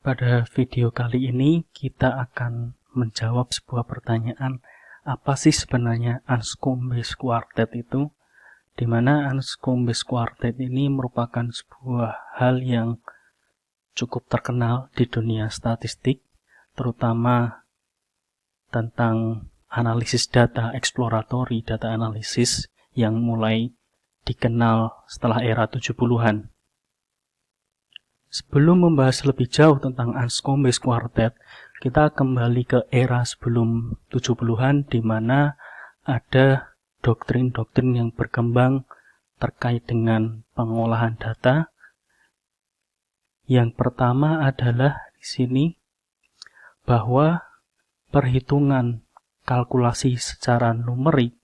Pada video kali ini kita akan menjawab sebuah pertanyaan, apa sih sebenarnya Anscombe's Quartet itu? Di mana Anscombe's Quartet ini merupakan sebuah hal yang cukup terkenal di dunia statistik, terutama tentang analisis data, exploratory data analysis yang mulai dikenal setelah era 70-an. Sebelum membahas lebih jauh tentang Anscombe's Quartet, kita kembali ke era sebelum 70-an di mana ada doktrin-doktrin yang berkembang terkait dengan pengolahan data. Yang pertama adalah di sini bahwa perhitungan kalkulasi secara numerik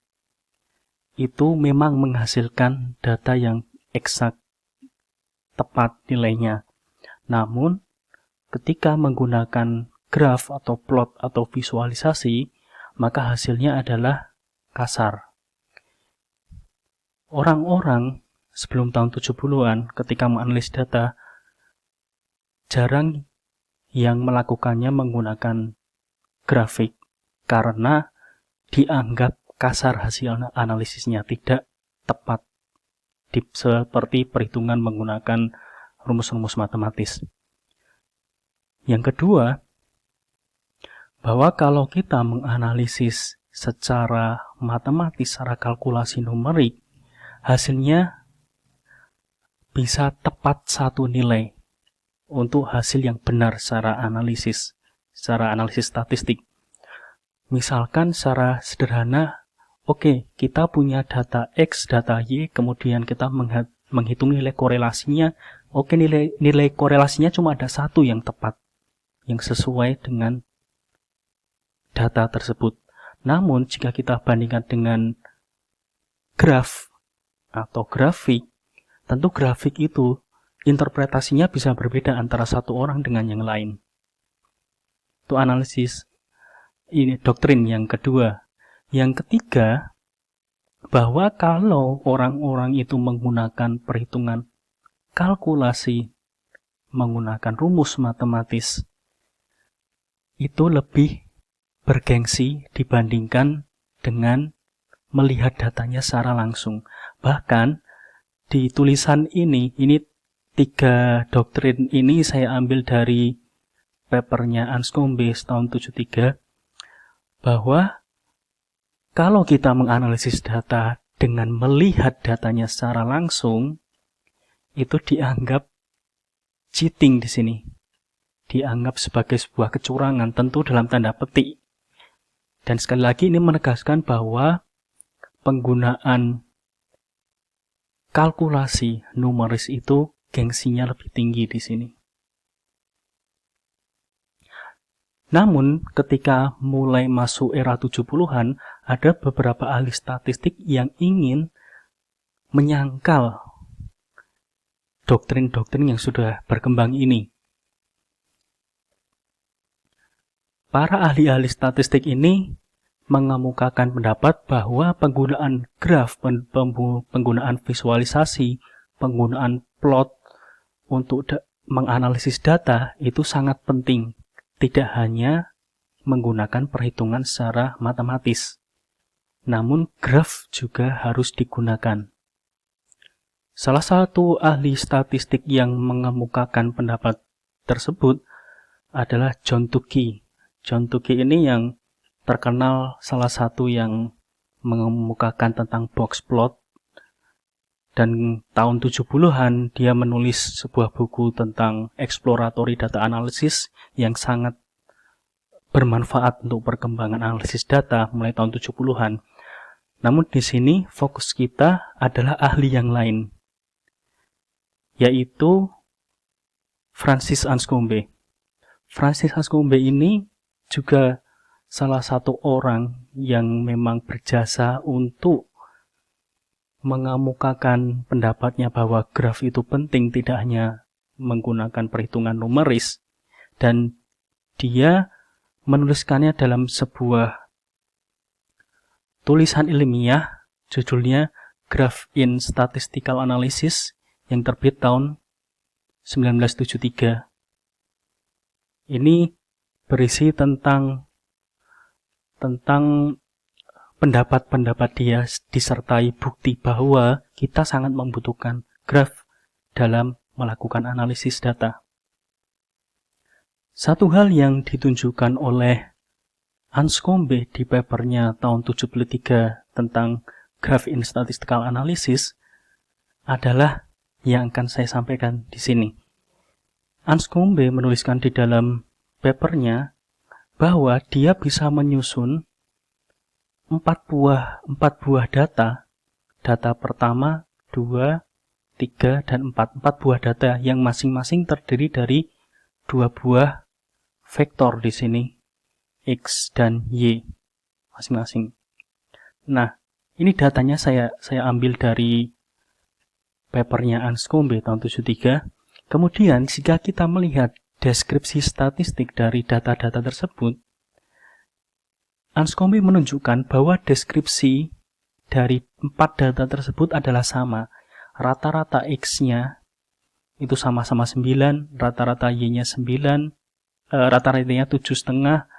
itu memang menghasilkan data yang eksak, tepat nilainya. Namun, ketika menggunakan graf atau plot atau visualisasi, maka hasilnya adalah kasar. Orang-orang sebelum tahun 70-an ketika menganalisis data, jarang yang melakukannya menggunakan grafik karena dianggap kasar hasil analisisnya, tidak tepat seperti perhitungan menggunakan rumus-rumus matematis. Yang kedua, bahwa kalau kita menganalisis secara matematis, secara kalkulasi numerik, hasilnya bisa tepat satu nilai untuk hasil yang benar secara analisis statistik. Misalkan secara sederhana, kita punya data X, data Y, kemudian kita menghitung nilai korelasinya. Nilai korelasinya cuma ada satu yang tepat, yang sesuai dengan data tersebut. Namun, jika kita bandingkan dengan graf atau grafik, tentu grafik itu interpretasinya bisa berbeda antara satu orang dengan yang lain. Itu analisis ini doktrin yang kedua. Yang ketiga, bahwa kalau orang-orang itu menggunakan perhitungan kalkulasi menggunakan rumus matematis, itu lebih bergengsi dibandingkan dengan melihat datanya secara langsung. Bahkan di tulisan ini 3 doktrin ini saya ambil dari papernya Anscombe tahun 73, bahwa kalau kita menganalisis data dengan melihat datanya secara langsung, itu dianggap cheating di sini. Dianggap sebagai sebuah kecurangan, tentu dalam tanda petik. Dan sekali lagi ini menegaskan bahwa penggunaan kalkulasi numeris itu gengsinya lebih tinggi di sini. Namun, ketika mulai masuk era 70-an, ada beberapa ahli statistik yang ingin menyangkal doktrin-doktrin yang sudah berkembang ini. Para ahli-ahli statistik ini mengemukakan pendapat bahwa penggunaan graf, penggunaan visualisasi, penggunaan plot untuk menganalisis data itu sangat penting. Tidak hanya menggunakan perhitungan secara matematis, namun graf juga harus digunakan. Salah satu ahli statistik yang mengemukakan pendapat tersebut adalah John Tukey. John Tukey ini yang terkenal salah satu yang mengemukakan tentang box plot, dan tahun 70-an dia menulis sebuah buku tentang exploratory data analysis yang sangat bermanfaat untuk perkembangan analisis data mulai tahun 70-an. Namun di sini fokus kita adalah ahli yang lain, yaitu Francis Anscombe. Francis Anscombe ini juga salah satu orang yang memang berjasa untuk mengemukakan pendapatnya bahwa graf itu penting, tidak hanya menggunakan perhitungan numeris, dan dia menuliskannya dalam sebuah tulisan ilmiah, judulnya Graph in Statistical Analysis, yang terbit tahun 1973. Ini berisi tentang pendapat-pendapat dia disertai bukti bahwa kita sangat membutuhkan graf dalam melakukan analisis data. Satu hal yang ditunjukkan oleh Anscombe di papernya tahun 73 tentang graph in statistical analysis adalah yang akan saya sampaikan di sini. Anscombe menuliskan di dalam papernya bahwa dia bisa menyusun 4 buah data pertama, 2, 3, dan 4 buah data yang masing-masing terdiri dari 2 buah vektor di sini, X dan Y masing-masing. Nah, ini datanya saya ambil dari papernya Anscombe tahun 73. Kemudian jika kita melihat deskripsi statistik dari data-data tersebut, Anscombe menunjukkan bahwa deskripsi dari 4 data tersebut adalah sama. Rata-rata X-nya itu sama-sama 9, rata-rata Y-nya 9, rata-ratanya 7,5,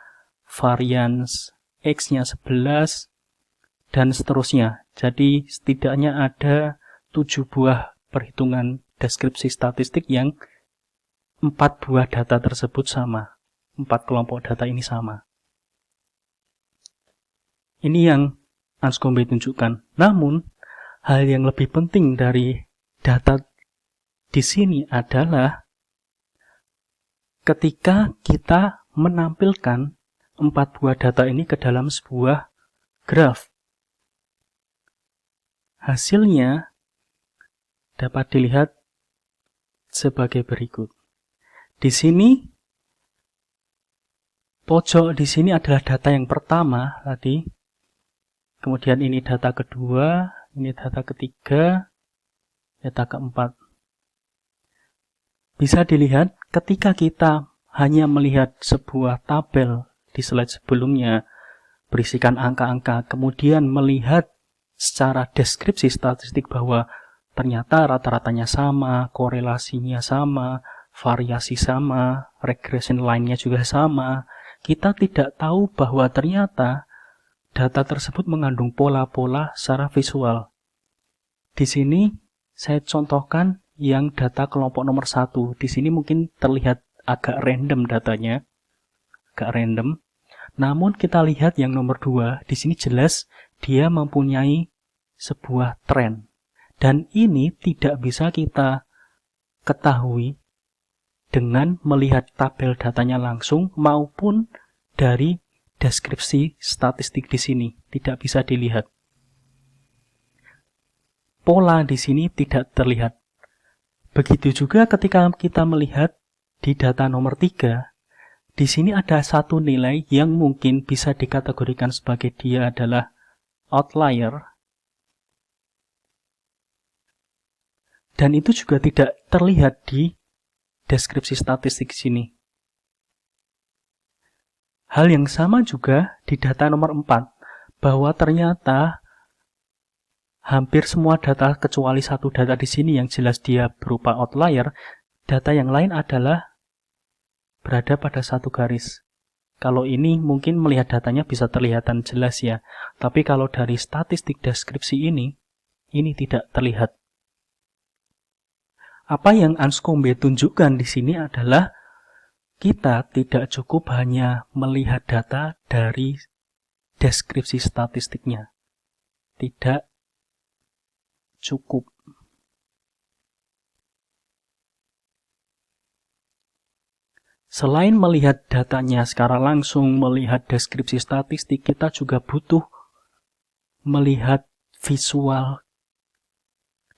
varians X-nya 11, dan seterusnya. Jadi setidaknya ada 7 buah perhitungan deskripsi statistik yang 4 buah data tersebut sama. 4 kelompok data ini sama. Ini yang Anscombe tunjukkan. Namun, hal yang lebih penting dari data di sini adalah ketika kita menampilkan 4 buah data ini ke dalam sebuah graf. Hasilnya dapat dilihat sebagai berikut. Di sini, pojok di sini adalah data yang pertama tadi. Kemudian ini data kedua, ini data ketiga, data keempat. Bisa dilihat ketika kita hanya melihat sebuah tabel di slide sebelumnya berisikan angka-angka, kemudian melihat secara deskripsi statistik bahwa ternyata rata-ratanya sama, korelasinya sama, variasi sama, regression line-nya juga sama, kita tidak tahu bahwa ternyata data tersebut mengandung pola-pola secara visual. Di sini saya contohkan yang data kelompok nomor 1. Di sini mungkin terlihat agak random datanya, agak random. Namun kita lihat yang nomor 2, di sini jelas dia mempunyai sebuah tren. Dan ini tidak bisa kita ketahui dengan melihat tabel datanya langsung maupun dari deskripsi statistik di sini. Tidak bisa dilihat. Pola di sini tidak terlihat. Begitu juga ketika kita melihat di data nomor 3, di sini ada satu nilai yang mungkin bisa dikategorikan sebagai dia adalah outlier. Dan itu juga tidak terlihat di deskripsi statistik sini. Hal yang sama juga di data nomor 4, bahwa ternyata hampir semua data kecuali satu data di sini yang jelas dia berupa outlier, data yang lain adalah berada pada satu garis. Kalau ini mungkin melihat datanya bisa terlihatan jelas ya, tapi kalau dari statistik deskripsi ini tidak terlihat. Apa yang Anscombe tunjukkan di sini adalah kita tidak cukup hanya melihat data dari deskripsi statistiknya. Tidak cukup. Selain melihat datanya secara langsung, melihat deskripsi statistik, kita juga butuh melihat visual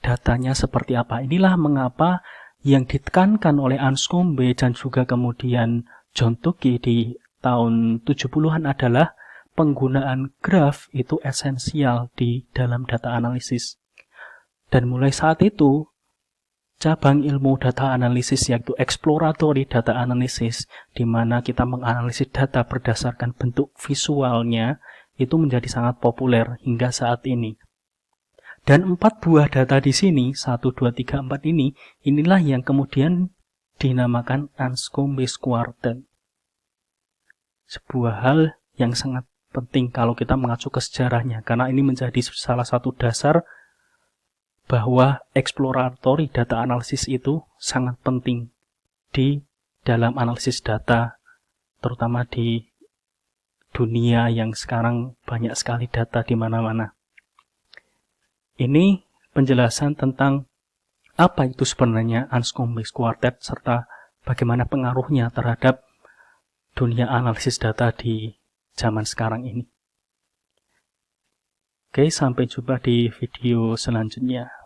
datanya seperti apa. Inilah mengapa yang ditekankan oleh Anscombe dan juga kemudian John Tukey di tahun 70-an adalah penggunaan graf itu esensial di dalam data analisis. Dan mulai saat itu, cabang ilmu data analisis yaitu exploratory data analysis, di mana kita menganalisis data berdasarkan bentuk visualnya, itu menjadi sangat populer hingga saat ini. Dan 4 buah data di sini, 1, 2, 3, 4 inilah yang kemudian dinamakan Anscombe's Quartet. sebuah hal yang sangat penting kalau kita mengacu ke sejarahnya, karena ini menjadi salah satu dasar bahwa exploratory data analysis itu sangat penting di dalam analisis data, terutama di dunia yang sekarang banyak sekali data di mana-mana. Ini penjelasan tentang apa itu sebenarnya Anscombe Mixed Quartet serta bagaimana pengaruhnya terhadap dunia analisis data di zaman sekarang ini. Oke, sampai jumpa di video selanjutnya.